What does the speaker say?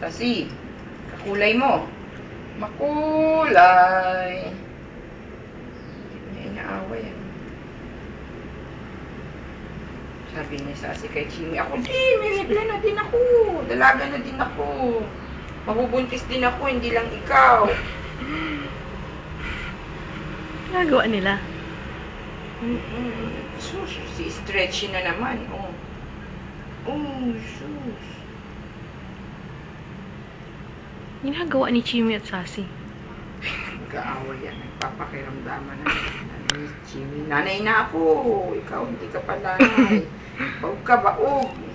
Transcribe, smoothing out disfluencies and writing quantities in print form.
Sasi, kakulay mo. Makulay. May inaaway yan. Sabi ni Sasi kay Chimi, ako din, may regla na din ako. Dalaga na din ako. Mabubuntis din ako, hindi lang ikaw. Nagawa nila. Sus, si Stretchy na naman. Sus. Ginagawa ni Chimi at Sasi. Nag-aaway yan. Nagpapakiramdaman na. Chimi, nanay na ako. Ikaw, hindi ka pa nanay. Baog ka, baog.